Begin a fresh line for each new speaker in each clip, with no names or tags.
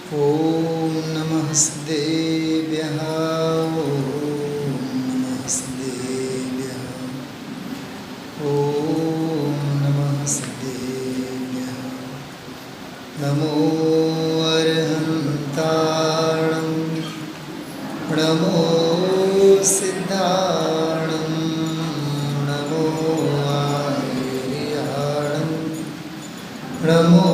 ॐ नमस्तेभ्यः ॐ नमस्तेभ्यः ॐ नमस्तेभ्यः नमो अर्हन्ताणं नमो सिद्धाणं नमो आर्याणं नमो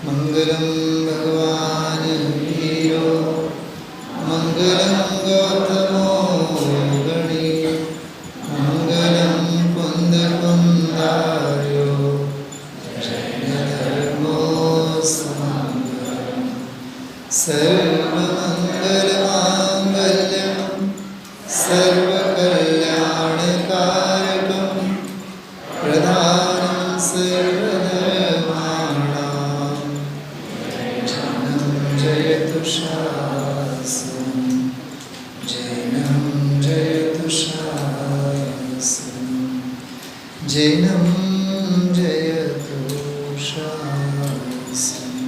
मंगलम भगवान वीरो मंगलम गौतमो गणी मंगलम पुंडपुंडार्यो जैन धर्मो समंगलम सर्वमंगल मांगल्यम सर्वकल्याणकारकम प्रधानं सर्वधर्माणां जयतु शास्त्रं जैनं जयतु शास्त्रं जैनं जयतु शास्त्रम्।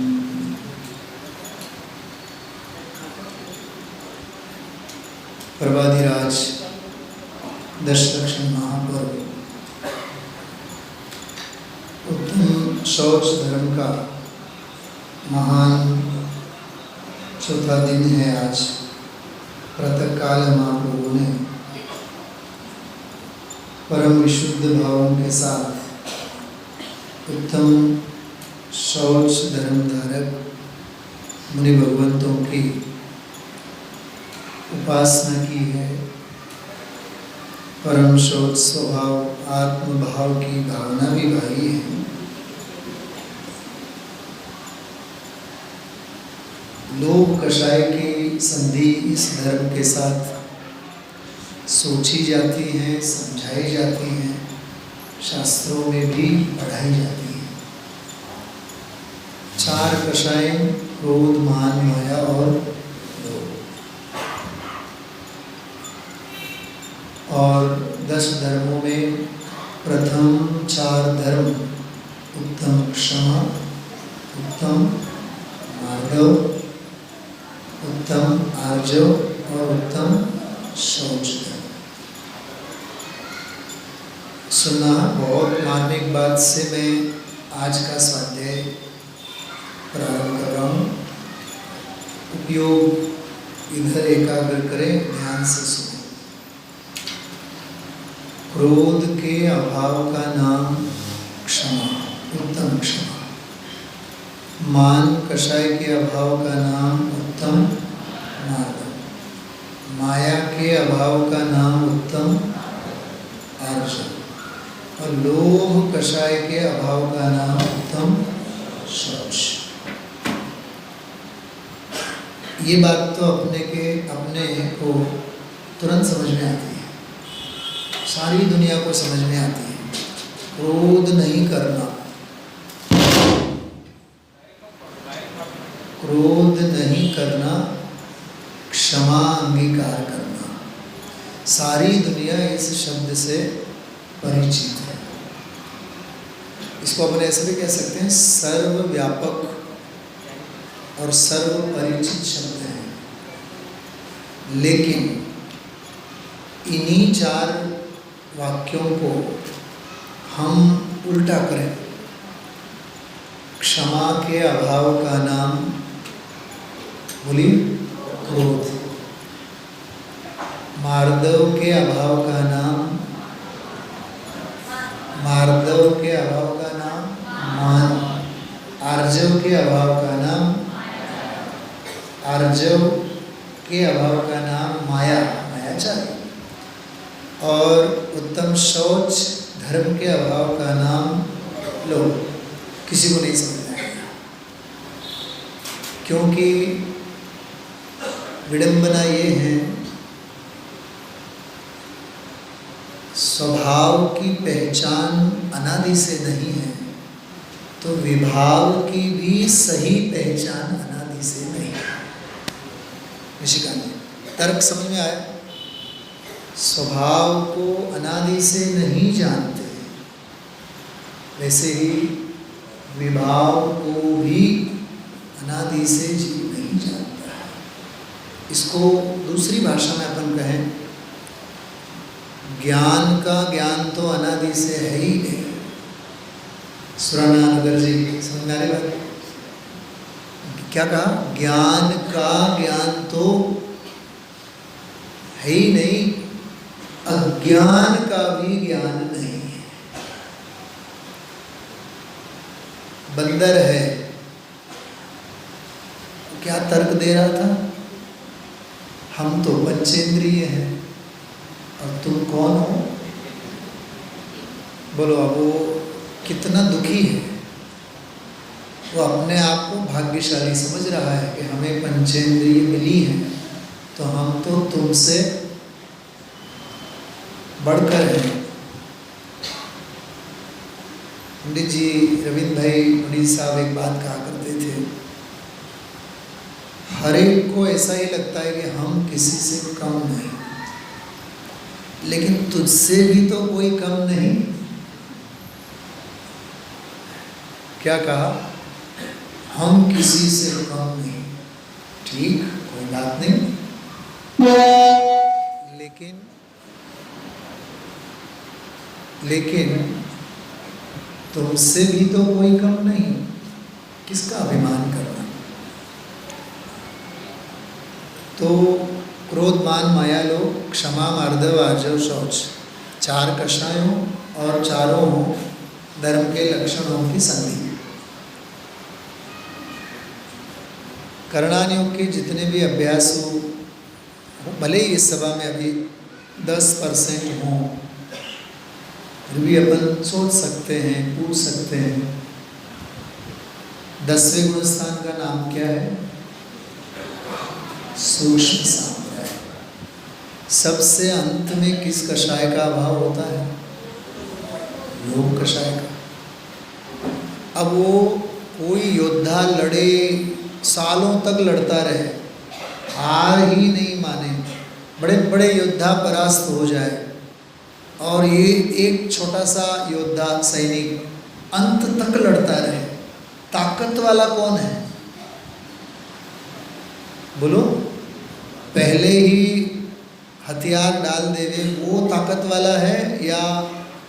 प्रभाधिराज दशलक्ष्मी महापर्व उत्तम शौच धर्म का महान चौथा दिन है। आज प्रातःकाल महाप्रभु ने परम विशुद्ध भावों के साथ उत्तम शौच धर्म धारक मुनि भगवंतों की उपासना की है। परम शौच स्वभाव आत्मभाव की भावना भी भाई है। लोभ कषाय की संधि इस धर्म के साथ सोची जाती है, समझाई जाती है, शास्त्रों में भी पढ़ाई जाती है। चार कषाय क्रोध मान माया और लोभ, और 10 धर्मों में प्रथम 4 धर्म उत्तम क्षमा, उत्तम मार्दव, उत्तम आर्जव और उत्तम शौच धर्म। सुना बहुत मार्मिक बात से मैं आज का स्वाध्याय प्रारंभ कर रहा हूँ। उपयोग इधर एकाग्र करें, ध्यान से सुनें। क्रोध के अभाव का नाम क्षमा, उत्तम क्षमा। मान कषाय के अभाव का नाम उत्तम मार्दव। माया के अभाव का नाम उत्तम आर्जव। और लोभ कषाय के अभाव का नाम उत्तम शौच। ये बात तो अपने को तुरंत समझ में आती है, सारी दुनिया को समझ में आती है। क्रोध नहीं करना, क्रोध नहीं करना, क्षमा अंगीकार करना, सारी दुनिया इस शब्द से परिचित है। इसको अपन ऐसे भी कह सकते हैं, सर्वव्यापक और सर्व परिचित शब्द है। लेकिन इन्हीं 4 वाक्यों को हम उल्टा करें। क्षमा के अभाव का नाम बोलिए क्रोध, मार्दव के अभाव का नाम मार्दव के अभाव का नाम मान, आर्जव के अभाव का नाम आर्जव के अभाव का नाम माया, मायाचारी। और उत्तम शौच धर्म के अभाव का नाम लोभ। किसी को नहीं समझ आएगा, क्योंकि विडंबना ये है, स्वभाव की पहचान अनादि से नहीं है तो विभाव की भी सही पहचान अनादि से नहीं है। ऋषिकांत जी, तर्क समझ में आया? स्वभाव को अनादि से नहीं जानते, वैसे ही विभाव को भी अनादि से जीव नहीं जानता है। इसको दूसरी भाषा में अपन कहें, ज्ञान का ज्ञान तो अनादि से है ही नहीं। सुरानानगर जी समझ में आ रही बात? क्या कहा? ज्ञान का ज्ञान तो है ही नहीं, अज्ञान का भी ज्ञान नहीं है। बंदर है, क्या तर्क दे रहा था? हम तो पंचेंद्रिय हैं और तुम कौन हो? बोलो, अब वो कितना दुखी है। वो अपने आप को भाग्यशाली समझ रहा है कि हमें पंचेंद्रिय मिली है, तो हम तो तुमसे बढ़कर हैं। पंडित जी रविंद्र भाई पंडित साहब एक बात कहा करते थे, हर एक को ऐसा ही लगता है कि हम किसी से कम नहीं, लेकिन तुझसे भी तो कोई कम नहीं। क्या कहा? हम किसी से कम नहीं। ठीक, कोई बात नहीं, लेकिन तुमसे भी तो कोई कम नहीं। किसका अभिमान करना? तो क्रोध मान माया लोभ क्षमा मार्दव आर्जव शौच, चार कषायों और चारों धर्म के लक्षणों की संधि। करणान योग के जितने भी अभ्यास हो, भले ही इस सभा में अभी 10% हों, फिर भी अपन सोच सकते हैं, पूछ सकते हैं, 10वें गुण स्थान का नाम क्या है? सूक्ष्म सांप्रदाय। सबसे अंत में किस कषाय का अभाव होता है? योग कषाय का। अब वो कोई योद्धा लड़े, सालों तक लड़ता रहे, हार ही नहीं माने, बड़े बड़े योद्धा परास्त हो जाए, और ये एक छोटा सा योद्धा सैनिक अंत तक लड़ता रहे, ताकत वाला कौन है? बोलो, पहले ही हथियार डाल देवे वो ताकत वाला है, या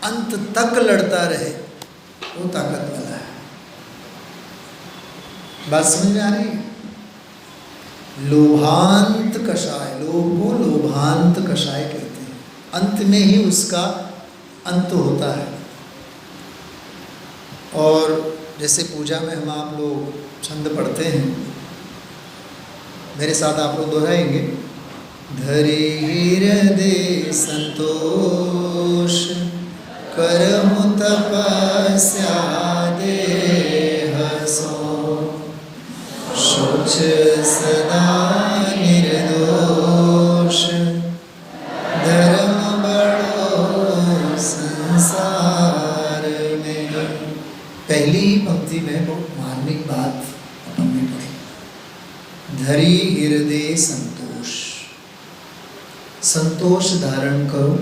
अंत तक लड़ता रहे वो ताकत वाला है? बात समझ में आ रही है? लोभांत कषाय, लोभ को लोभांत कषाय कहते हैं। अंत में ही उसका अंत होता है। और जैसे पूजा में हम आप लोग छंद पढ़ते हैं, मेरे साथ आप लोग दोहराएंगे। धरि हृदय संतोष करहु तपस्या देह सो, शोच सदा निर्दोष धर्म बड़ो संसार में। पहली ही पंक्ति में बहुत मार्मिक बात हमने पढ़ी। धरि हृदय संतोष, संतोष धारण करो।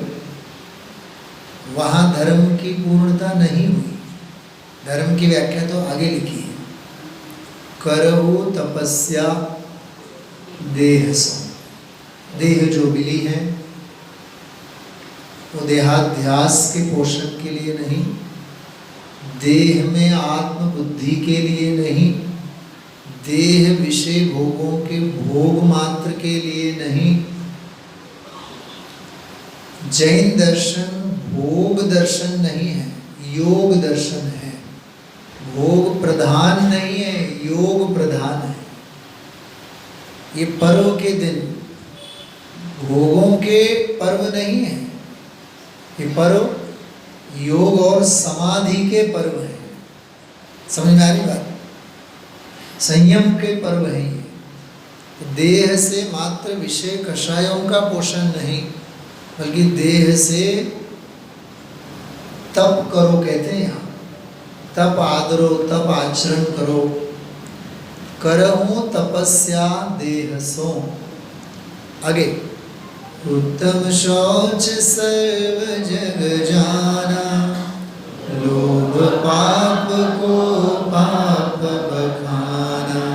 वहाँ धर्म की पूर्णता नहीं हुई। धर्म की व्याख्या तो आगे लिखी है, करहु तपस्या देह सो। देह जो मिली है वो देहाध्यास के पोषण के लिए नहीं, देह में आत्म बुद्धि के लिए नहीं, देह विषय भोगों के भोग मात्र के लिए नहीं। जैन दर्शन भोग दर्शन नहीं है, योग दर्शन है। भोग प्रधान नहीं है, योग प्रधान है। ये पर्व के दिन भोगों के पर्व नहीं है, ये पर्व योग और समाधि के पर्व है। समझ में आ रही बात? संयम के पर्व है ये। देह से मात्र विषय कषायों का पोषण नहीं, बल्कि देह से तप करो कहते हैं यहाँ। तप आदरो, तप आचरण करो। करहु तपस्या देह सो। आगे उत्तम शौच सर्व जग जाना, लोभ पाप को पाप बखाना,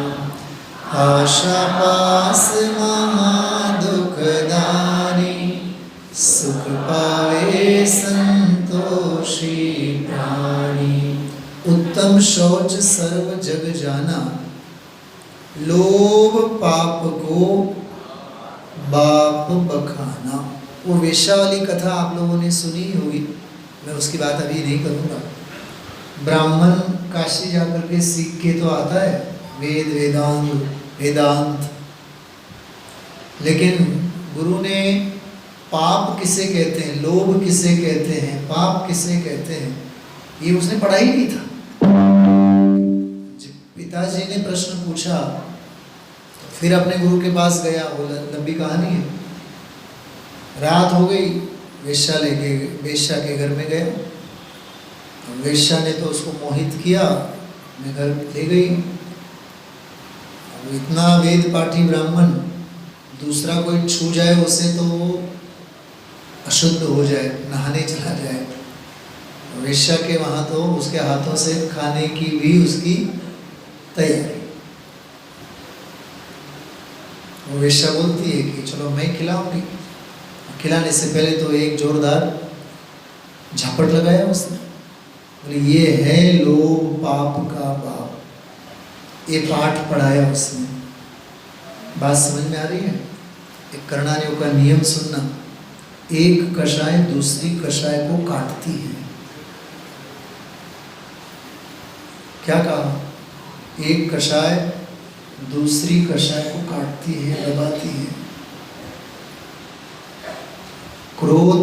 आशा पास महादुखदानी, सुख पावे संतोषी प्राणी। उत्तम शौच सर्व जग जाना, लोभ पाप को बाप बखाना। वो वेश्या वाली कथा आप लोगों ने सुनी होगी, मैं उसकी बात अभी नहीं करूँगा। ब्राह्मण काशी जाकर के सीख के तो आता है वेदांत, लेकिन गुरु ने पाप किसे कहते हैं, लोभ किसे कहते हैं, पाप किसे कहते हैं, ये उसने पढ़ा ही नहीं था। पिताजी ने प्रश्न पूछा, फिर अपने गुरु के पास गया। वो लंबी कहानी है। रात हो गई, वेश्या के घर में गया। वेश्या ने तो उसको मोहित किया, अपने घर ले गई। अब इतना वेद पाठी ब्राह्मण, दूसरा कोई छू जाए उसे तो वो अशुद्ध हो जाए, नहाने चला जाए। वेश्या के वहाँ तो उसके हाथों से खाने की भी उसकी तैयारी। वो वेश्या बोलती है कि चलो मैं खिलाऊंगी। खिलाने से पहले तो एक जोरदार झपट लगाया उसने, बोले ये है लोभ पाप का बाप। ये पाठ पढ़ाया उसने। बात समझ में आ रही है? एक कर्णानियों का नियम सुनना, एक कषाय दूसरी कषाय को काटती है। क्या कहा? एक कषाय दूसरी कषाय को काटती है, दबाती है। क्रोध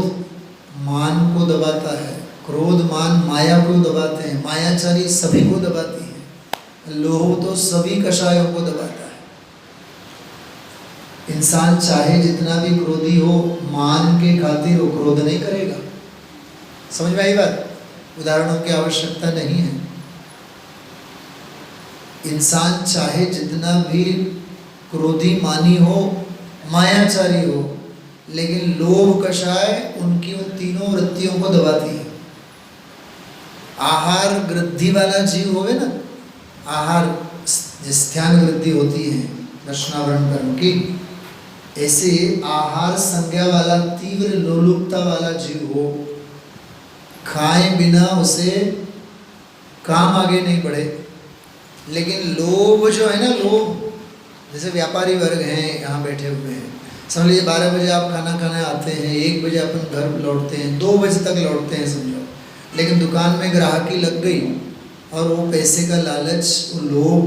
मान को दबाता है, क्रोध मान माया को दबाते हैं, मायाचारी सभी को दबाती है, लोभ तो सभी कषायों को दबाता है। इंसान चाहे जितना भी क्रोधी हो, मान के खातिर वो क्रोध नहीं करेगा। समझ में आई बात? उदाहरणों की आवश्यकता नहीं है। इंसान चाहे जितना भी क्रोधी मानी हो, मायाचारी हो, लेकिन लोभ कषाय उनकी उन तीनों वृत्तियों को दबाती है। आहार वृद्धि वाला जीव होवे ना, आहार स्थान वृद्धि होती है दर्शनावरण कर्म की, ऐसे आहार संज्ञा वाला तीव्र लोलुपता वाला जीव हो, खाए बिना उसे काम आगे नहीं बढ़े। लेकिन लोभ जो है ना, लोभ, जैसे व्यापारी वर्ग हैं यहाँ बैठे हुए हैं, समझ लीजिए 12 बजे आप खाना खाने आते हैं, 1 बजे अपन घर लौटते हैं, 2 बजे तक लौटते हैं समझो, लेकिन दुकान में ग्राहकी लग गई और वो पैसे का लालच, वो लोभ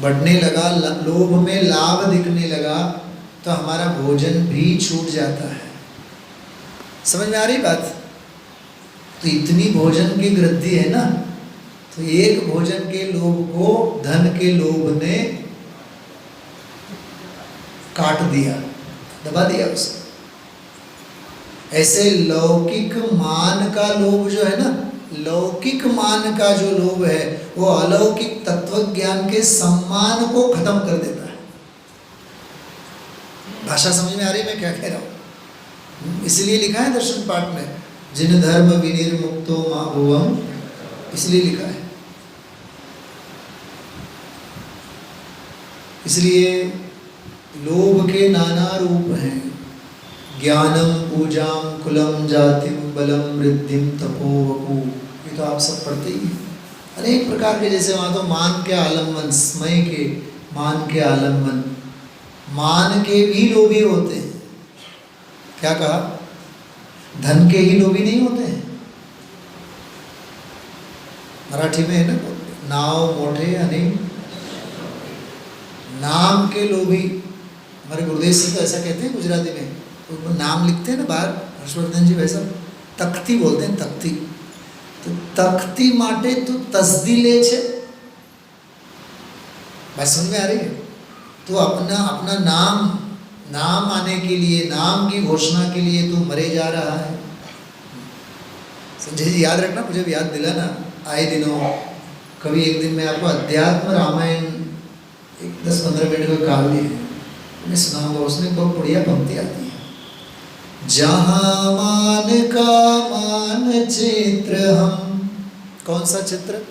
बढ़ने लगा, लोभ में लाभ दिखने लगा, तो हमारा भोजन भी छूट जाता है। समझ में आ रही बात? तो इतनी भोजन की वृद्धि है ना, तो एक भोजन के लोभ को धन के लोभ ने काट दिया, दबा दिया उसको। ऐसे लौकिक मान का लोभ जो है ना, लौकिक मान का जो लोभ है, वो अलौकिक तत्व ज्ञान के सम्मान को खत्म कर देता है। भाषा समझ में आ रही है मैं क्या कह रहा हूँ? इसलिए लिखा है दर्शन पाठ में, जिन धर्म विनिर्मुक्तो मां भुवम, इसलिए लिखा है। इसलिए लोभ के नाना रूप हैं। ज्ञानम पूजाम कुलम जातिम बलम वृद्धिम तपोवपु, ये तो आप सब पढ़ते ही हैं। अनेक प्रकार के, जैसे वहाँ तो मान के आलम्बन, स्मय के मान के आलम्बन, मान के भी लोभी होते हैं। क्या कहा? धन के ही लोभी नहीं होते हैं। मराठी में है ना, नाव मोठे अनेक नाम के लोभी। हमारे गुरुदेव सिंह तो ऐसा कहते हैं गुजराती में, तो नाम लिखते हैं ना बाहर, हर्षवर्धन जी वैसा तख्ती बोलते हैं, तख्ती। तो तख्ती माटे तो तस्दी ले छे। बात समझ में आ रही है? तो अपना अपना नाम आने के लिए, नाम की घोषणा के लिए तो मरे जा रहा है। संजय जी याद रखना, मुझे भी याद दिलाना आए दिनों। कभी एक दिन मैं आपको अध्यात्म रामायण 10-15 मिनट का काव्य है, मैं सुना होगा, उसमें बहुत बढ़िया पंक्ति आती है, जहाँ मान का मानचित्र हम, कौन सा चित्र?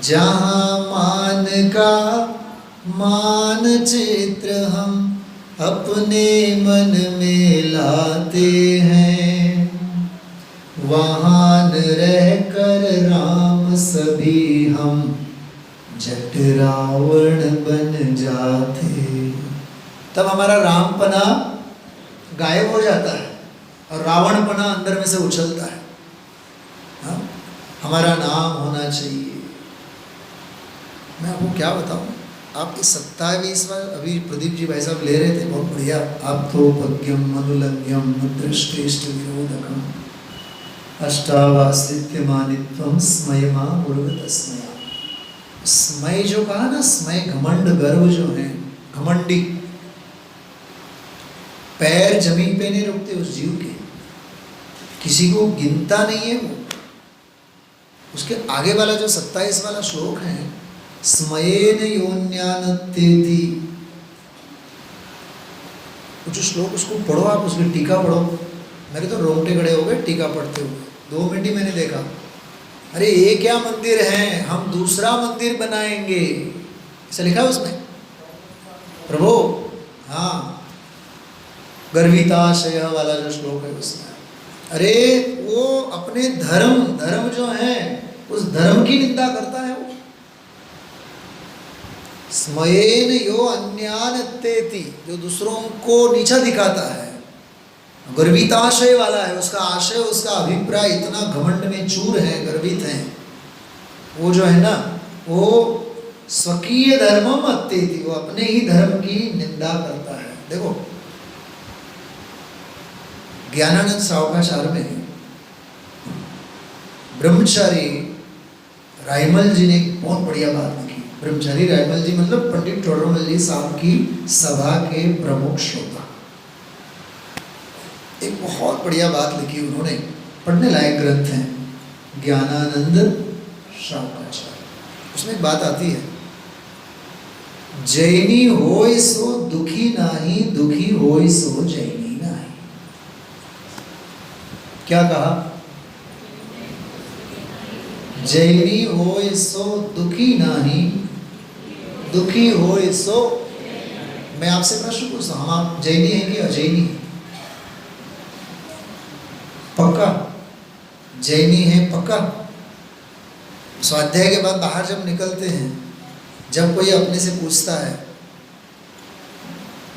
जहाँ मान का मानचित्र हम अपने मन में लाते हैं, वहाँ रह कर राम सभी हम जट रावण बन जाते। तब हमारा रामपना गायब हो जाता है और रावणपना अंदर में से उछलता है। हाँ? हमारा नाम होना चाहिए। मैं आपको क्या बताऊं, आप इस 27वां अभी प्रदीप जी भाई साहब ले रहे थे, बहुत बढ़िया। आप तो भग्यम अनुलंघ्यम मुद्रश्रेष्ठ विरोधकम अष्टावासित्य मानित्वम स्मयमा गुरुवत स्मया। स्मय जो कहा ना, स्मय घमंड, गर्व जो है, घमंडी, पैर जमीन पे नहीं रुकते उस जीव के, किसी को गिनता नहीं है वो। उसके आगे वाला जो 27 वाला श्लोक है, स्मयेन योन्यानत्येति, वो जो श्लोक उसको पढ़ो आप, उसकी टीका पढ़ो। मेरे तो रोंगटे खड़े हो गए टीका पढ़ते हुए। 2 मिनट ही मैंने देखा, अरे ये क्या मंदिर है, हम दूसरा मंदिर बनाएंगे, ऐसा लिखा है उसमें प्रभु। हाँ, गर्भिताशय वाला जो श्लोक है उसमें, अरे वो अपने धर्म जो है उस धर्म की निंदा करता है वो। स्मयेन यो अन्यानत्येति, जो दूसरों को नीचा दिखाता है, गर्विताशय वाला है, उसका आशय, उसका अभिप्राय इतना घमंड में चूर है, गर्वित है वो जो है ना, वो स्वकीय धर्मम अत्येति, वो अपने ही धर्म की निंदा करता है। देखो ज्ञानानंद सावकाचार्य में ब्रह्मचारी रायमल जी ने एक बहुत बढ़िया बात लिखी। ब्रह्मचारी रायमल जी मतलब पंडित टोडरमल जी साहब की सभा के प्रमुख श्रोता, एक बहुत बढ़िया बात लिखी उन्होंने, पढ़ने लायक ग्रंथ है, ज्ञानानंद सावकाचार्य। उसमें एक बात आती है, जैनी होय सो दुखी नाही, दुखी होय सो जैनी नाही। क्या कहा? जैनी होय सो दुखी नाही, दुखी होय सो। मैं आपसे प्रश्न पूछता हूं, हम आप जैनी हैं कि अजैनी? पक्का जैनी है? पक्का? स्वाध्याय के बाद बाहर जब निकलते हैं, जब कोई अपने से पूछता है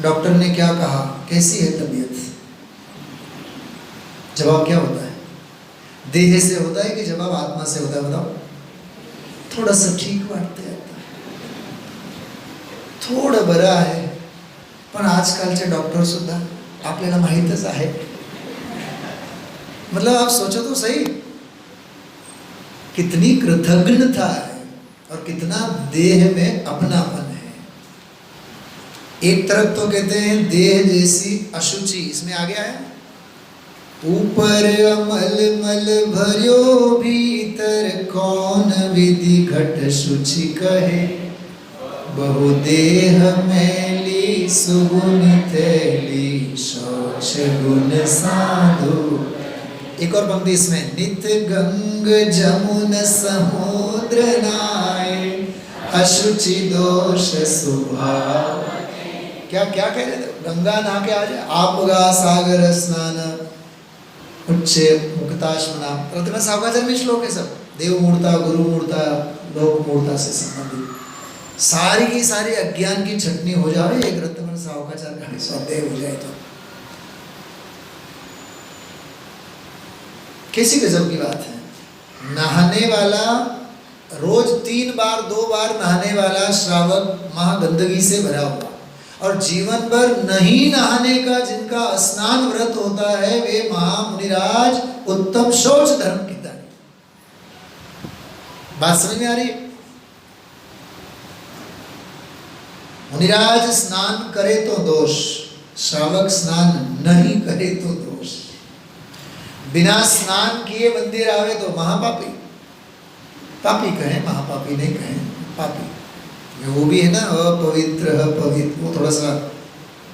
डॉक्टर ने क्या कहा, कैसी है तबीयत, जवाब क्या होता है? देह से होता है कि जवाब आत्मा से होता है? बताओ। थोड़ा सा ठीक वाटते आता है, थोडं बरं आहे, पण आजकालचे डॉक्टर सुद्धा आपल्याला माहीतच आहे। मतलब आप सोचो तो सही, कितनी कृतज्ञता है और कितना देह में अपनापन है। एक तरफ तो कहते हैं देह जैसी अशुचि, इसमें आगे आया, ऊपर अमल मल भर्यो भीतर कौन विधि घट शुचि कहे, बहु देह मैली सुगुन थैली शौच गुण साधु। एक और पंक्ति इसमें, नित गंग जमुन समुद्र नाय अशुचि दोष स्वभाव। क्या क्या कह रहे थे? गंगा नहा के आ जाए, आपगा सागर स्नान उच्च मुक्ताश्मना। प्रतिमा सावकाचार्य में श्लोक है सब, देव मूर्ता, गुरु मूर्ता, लोक मूर्ता से संबंधित सारी की सारी अज्ञान की छटनी हो जाए एक रत्न सावकाचार्य का स्वाध्याय हो जाए तो कैसी गजब की बात है। नहाने वाला, रोज 3 बार 2 बार नहाने वाला श्रावक महागंदगी से भरा हुआ, और जीवन भर नहीं नहाने का जिनका स्नान व्रत होता है, वे महामुनिराज उत्तम शौच धर्म की दानी। बात समझ में आ रही है? मुनिराज स्नान करे तो दोष, श्रावक स्नान नहीं करे तो दोष। बिना स्नान किए मंदिर आवे तो महापापी, पापी कहें, महापापी नहीं कहें, पापी। वो भी है ना, अपवित्र पवित्र, वो थोड़ा सा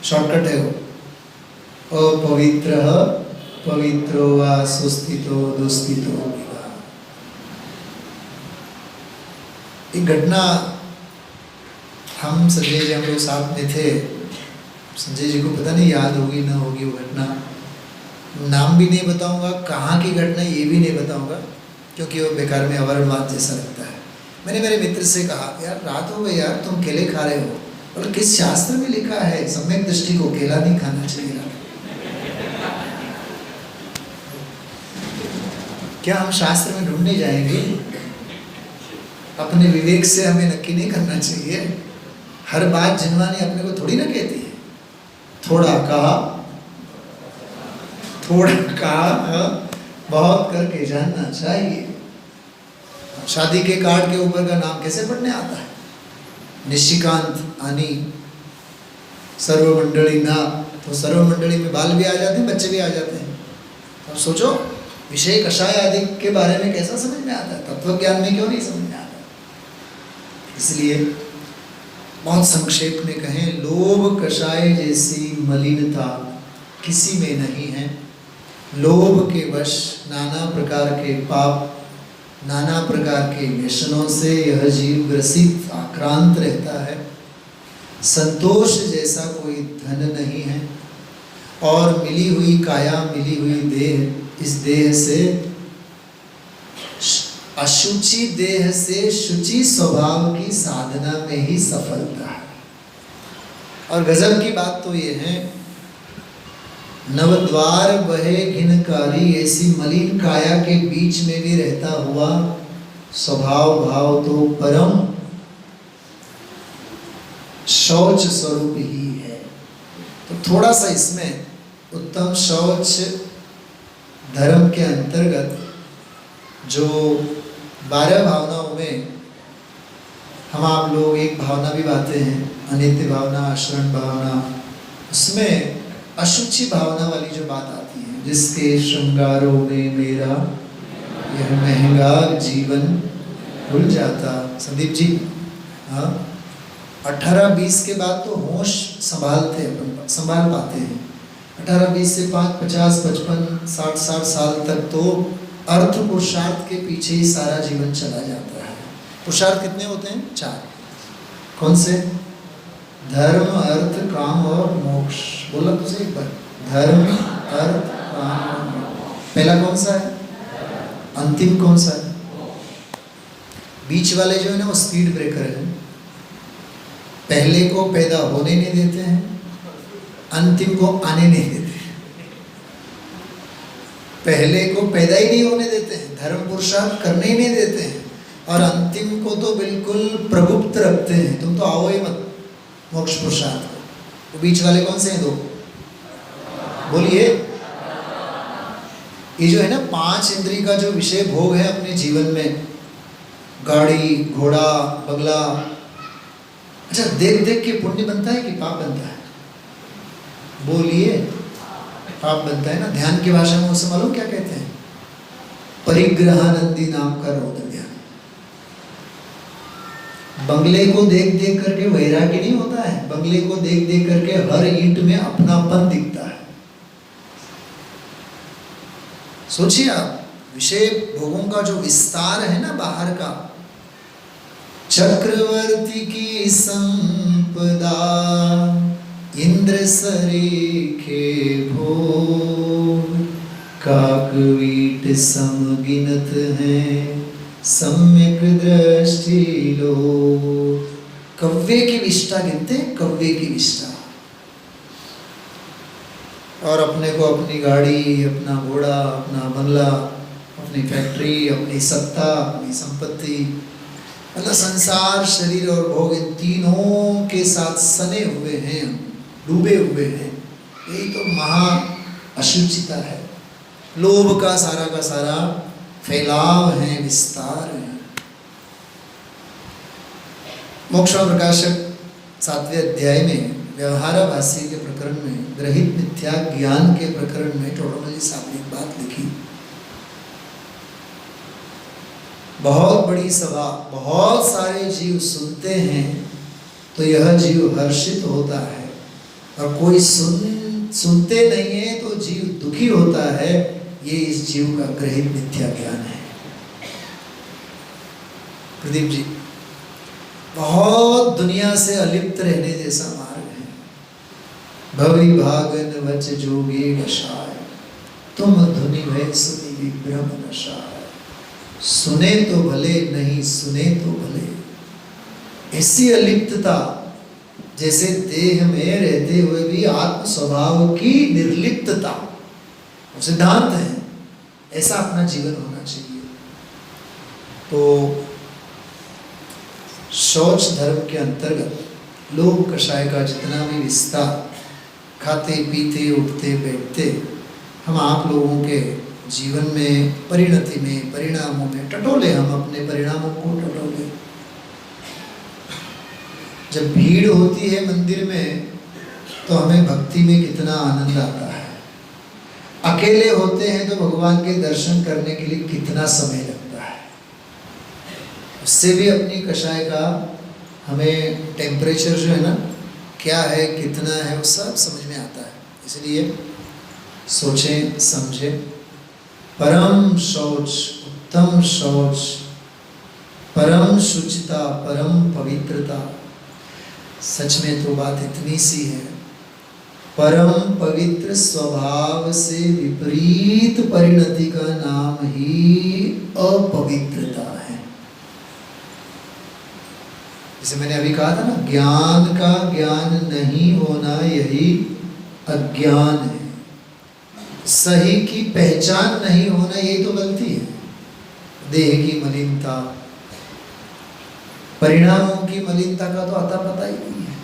शॉर्टकट है वो। अपवित्र पवित्रो वा सुस्थितो दुस्थितो विवा। एक घटना, हम संजय जी हम लोग साथ में थे, संजय जी को पता नहीं याद होगी ना होगी वो घटना, नाम भी नहीं बताऊंगा, कहाँ की घटना ये भी नहीं बताऊंगा, क्योंकि वो बेकार में अवरणवाद जैसा लगता है। मैंने मेरे मित्र से कहा, यार रात हो गई यार, तुम केले खा रहे हो, और किस शास्त्र में लिखा है सम्यक दृष्टि को केला नहीं खाना चाहिए? क्या हम शास्त्र में ढूंढने जाएंगे? अपने विवेक से हमें नक्की नहीं करना चाहिए। हर बात जिनवानी अपने को थोड़ी ना कहती है। थोड़ा कहा बहुत करके जानना चाहिए। शादी के कार्ड के ऊपर का नाम कैसे पढ़ने आता है? निशिकांत आनी सर्वमंडली ना, तो सर्वमंडली में बाल भी आ जाते हैं, बच्चे भी आ जाते हैं। अब सोचो, विषय कषाय आदि के बारे में कैसा समझ में आता है, तत्व ज्ञान में क्यों नहीं समझ में आता? इसलिए बहुत संक्षेप में कहें, लोभ कषाय जैसी मलिनता किसी में नहीं है। लोभ के वश नाना प्रकार के पाप, नाना प्रकार के व्यसनों से यह जीव ग्रसित आक्रांत रहता है। संतोष जैसा कोई धन नहीं है, और मिली हुई काया, मिली हुई देह, इस देह से अशुचि देह से शुचि स्वभाव की साधना में ही सफलता है। और गजब की बात तो ये है, नवद्वार बहे घिनकारी ऐसी मलिन काया के बीच में भी रहता हुआ स्वभाव भाव तो परम शौच स्वरूप ही है। तो थोड़ा सा इसमें उत्तम शौच धर्म के अंतर्गत जो 12 भावनाओं में हम आप लोग एक भावना भी बातें हैं, अनित्य भावना, आश्रण भावना, उसमें अशुचि भावना वाली जो बात आती है, जिसके श्रृंगारों में मेरा यह महंगा जीवन भूल जाता। संदीप जी, हाँ, 18-20 के बाद तो होश संभाल पाते हैं। 18-20 से 5, 50, 55, 60 साल तक तो अर्थ पुरुषार्थ के पीछे ही सारा जीवन चला जाता है। पुरुषार्थ कितने होते हैं? 4। कौन से? धर्म, अर्थ, काम और मोक्ष। बोला तुझे एक बार, धर्म, अर्थ, काम। पहला कौन सा है? अंतिम कौन सा है? बीच वाले जो है ना, वो स्पीड ब्रेकर है। पहले को पैदा होने नहीं देते हैं, अंतिम को आने नहीं देते। पहले को पैदा ही नहीं होने देते हैं, धर्म पुरुषार्थ करने ही नहीं देते हैं, और अंतिम को तो बिल्कुल प्रगुप्त रखते हैं, तुम तो आओ ही मत मोक्ष पुरुषार्थ को। तो बीच वाले कौन से हैं? 2 बोलिए। ये जो है ना 5 इंद्रिय का जो विषय भोग है अपने जीवन में, गाड़ी, घोड़ा, बगला, अच्छा देख देख के पुण्य बनता है कि पाप बनता है? बोलिए, पाप बनता है ना। ध्यान की भाषा में उसे मालूम क्या कहते हैं? परिग्रहानंदी नाम का रौद्र ध्यान। बंगले को देख देख करके वैराग्य नहीं होता है, बंगले को देख देख करके हर ईंट में अपनापन दिखता है। सोचिए आप, विषय भोगों का जो विस्तार है ना बाहर का, चक्रवर्ती की संपदा इंद्र सरीखे भोग, काकवीट समगिनत है सम्यक दृष्टि लो। कव्वे की विष्ठा गिनते हैं, कव्वे की विष्ठा। और अपने को अपनी गाड़ी, अपना घोड़ा, अपना बंगला, अपनी फैक्ट्री, अपनी सत्ता, अपनी संपत्ति, मतलब संसार, शरीर और भोग, इन तीनों के साथ सने हुए हैं, डूबे हुए हैं। यही तो महा अशुचिता है। लोभ का सारा फैलाव है, विस्तार है। मोक्ष प्रकाशक 7वें अध्याय में व्यवहाराभासी के प्रकरण में, ग्रहित मिथ्या ज्ञान के प्रकरण में टोडरमल साहब ने एक बात लिखी। बहुत बड़ी सभा, बहुत सारे जीव सुनते हैं, तो यह जीव हर्षित होता है, और कोई सुनते नहीं है तो जीव दुखी होता है। ये इस जीव का ग्रहित मिथ्या ज्ञान है। प्रदीप जी, बहुत दुनिया से अलिप्त रहने जैसा मार्ग है। भवि भागन वच जोगे नशाय, तुम धुनि भय सुनि विभ्रम नशाय। सुने तो भले, नहीं सुने तो भले। ऐसी अलिप्तता, जैसे देह में रहते हुए भी आत्म स्वभाव की निर्लिप्तता सिद्धांत है, ऐसा अपना जीवन होना चाहिए। तो शौच धर्म के अंतर्गत लोग कषाय का जितना भी विस्तार, खाते पीते उठते बैठते, हम आप लोगों के जीवन में, परिणति में, परिणामों में टटोले, हम अपने परिणामों को टटोले। जब भीड़ होती है मंदिर में तो हमें भक्ति में कितना आनंद आता है। अकेले होते हैं तो भगवान के दर्शन करने के लिए कितना समय लगता है। उससे भी अपनी कषाय का हमें टेम्परेचर जो है ना, क्या है, कितना है, वो सब समझ में आता है। इसलिए सोचें, समझें। परम शौच, उत्तम शौच, परम शुचिता, परम पवित्रता। सच में तो बात इतनी सी है, परम पवित्र स्वभाव से विपरीत परिणति का नाम ही अपवित्रता है। जैसे मैंने अभी कहा था ना, ज्ञान का ज्ञान नहीं होना यही अज्ञान है। सही की पहचान नहीं होना यही तो गलती है। देह की मलिनता, परिणामों की मलिनता का तो अता पता ही नहीं है।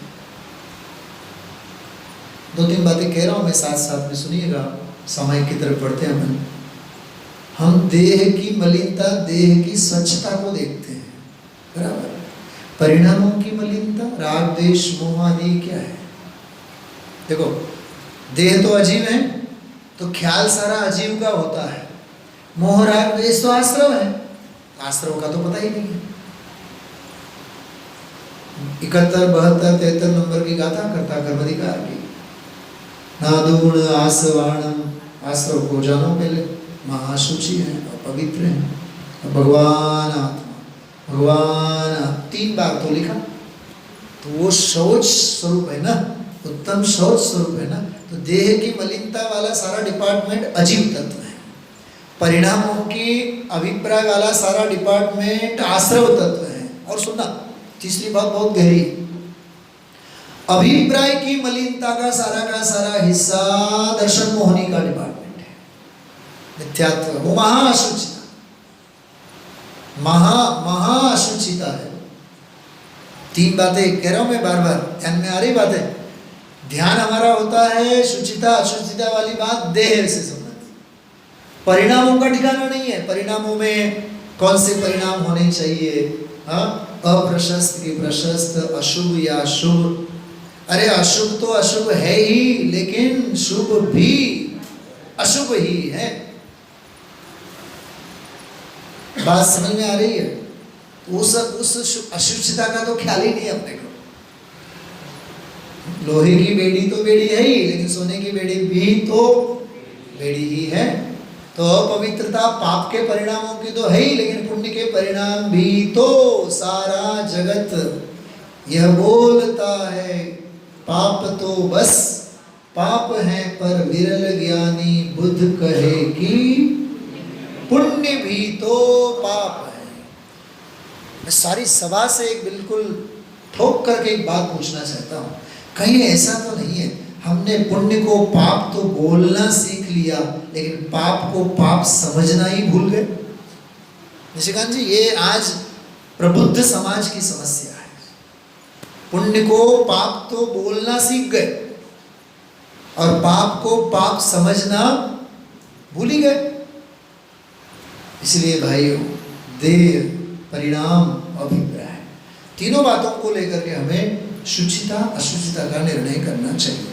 दो तीन बातें कह रहा हूं मैं, साथ साथ में सुनिएगा, समय की तरफ बढ़ते हैं। हम देह की मलिनता, देह की स्वच्छता को देखते हैं, बराबर। परिणामों की मलिनता, राग द्वेष मोह आदि क्या है? देखो, देह तो अजीव है तो ख्याल सारा अजीव का होता है। मोह राग द्वेष तो आश्रव है, आश्रव का तो पता ही नहीं है। 71, 72, 73 नंबर की गाथा करता कर्माधिकार की। नादूण आसवाणम, आश्रव को जानो पहले, महाशुचि है और पवित्र है। भगवान आत्मा, भगवान 3 बार तो लिखा, तो वो शौच स्वरूप है ना, उत्तम शौच स्वरूप है ना। तो देह की मलिनता वाला सारा डिपार्टमेंट अजीव तत्व है। परिणामों की अभिप्राय वाला सारा डिपार्टमेंट आश्रव तत्व है। और सुनना, तीसरी बात बहुत गहरी, अभिप्राय की मलिनता का सारा हिस्सा दर्शन मोहनी का डिपार्टमेंट है, मिथ्यात्व, वो महाअशुचिता, महाअशुचिता है। 3 बातें कह रहा हूं मैं, बार बार ध्यान में आ रही बात है। ध्यान हमारा होता है शुचिता अशुचिता वाली बात देह से संबंधित। परिणामों का ठिकाना नहीं है। परिणामों में कौन से परिणाम होने चाहिए? अप्रशस्त की प्रशस्त, अशुभ या शुभ। अरे अशुभ तो अशुभ है ही, लेकिन शुभ भी अशुभ ही है। बात समझ में आ रही है? उस अशुचिता का तो ख्याल ही नहीं है अपने को। लोहे की बेड़ी तो बेड़ी है ही, लेकिन सोने की बेड़ी भी तो बेड़ी ही है। तो अपवित्रता पाप के परिणामों की तो है ही, लेकिन पुण्य के परिणाम भी तो। सारा जगत यह बोलता है, पाप तो बस पाप है, पर विरल ज्ञानी बुद्ध कहे कि पुण्य भी तो पाप है। मैं सारी सभा से एक बिल्कुल ठोक करके एक बात पूछना चाहता हूँ, कहीं ऐसा तो नहीं है हमने पुण्य को पाप तो बोलना सीख लिया, लेकिन पाप को पाप समझना ही भूल गए? निशिकांत जी, ये आज प्रबुद्ध समाज की समस्या है। पुण्य को पाप तो बोलना सीख गए और पाप को पाप समझना भूल ही गए। इसलिए भाइयों, देह, परिणाम, अभिप्राय, तीनों बातों को लेकर के हमें शुचिता अशुचिता का निर्णय करना चाहिए।